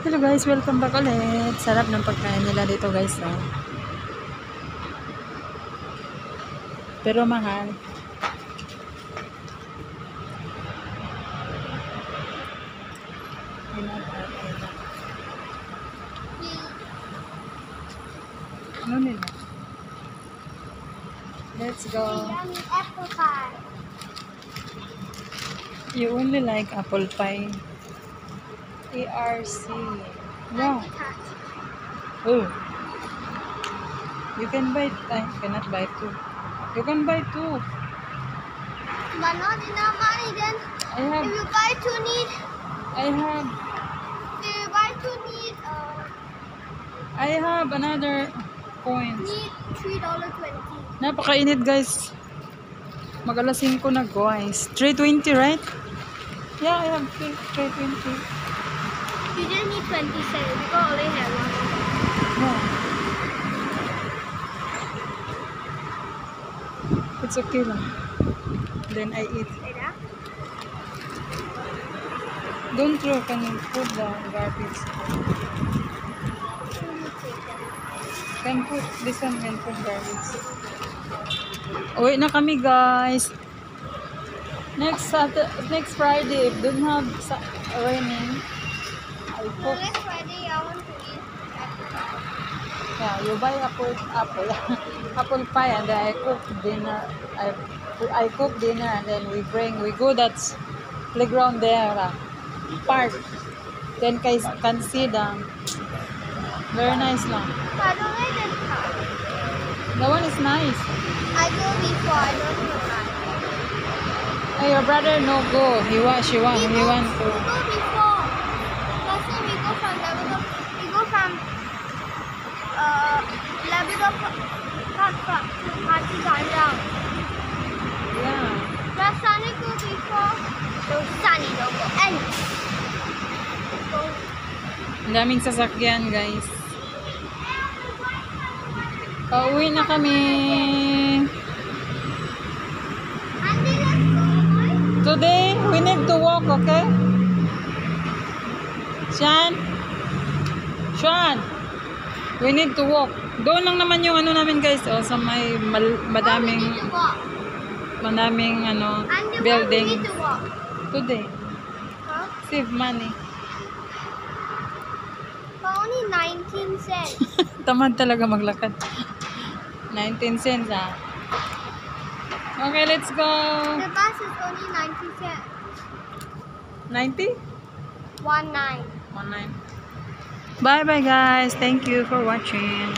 Hello guys, welcome back ulit. Sarap ng pagkain nila dito guys. Oh. Pero mahal. Ano nila? Let's go. Yummy apple pie. You only like apple pie. ARC. Yeah. Oh. You can buy. I cannot buy two. You can buy two. But not enough money then. I have. If you buy two need, I have. if you buy two need, I have another coins. need $3.20. Napakainit guys. Mag-alas 5 na guys. 320 right? Yeah, I have 320. You just need 20 cents because only have one. No. It's okay lang. Then I eat. Eda? Don't throw, can you put the garbage? Can put, this one can put garbage. Uwi na kami guys. Next Friday, if don't have raining, I cook. Next Friday I want to eat apple pie. Yeah, you buy apple apple pie and then I cook dinner. I cook dinner and then we go that playground there, park. Then can see them. Very nice lang. I don't like that part. The one is nice. I go before, I don't know why. Hey, your brother no go. He want to. We go before. Last time we go from Labrador. We go from Labrador Park to Haji Ganjam. Yeah. Last Sunny go before. So Sunny don't go. And go. Ang daming sasakyan, guys. Pauwi na kami. Andy, let's go. Today, we need to walk, okay? Sean? We need to walk. Doon lang naman yung ano namin, guys. Oh, sa may madaming ano, And we building. need to walk. Today. Huh? Save money. But only 19 cents. Tamad talaga maglakad. 19 cents, ah. Okay, let's go. The bus is only 90 cents. 90? 19. 19. Bye-bye, guys. Thank you for watching.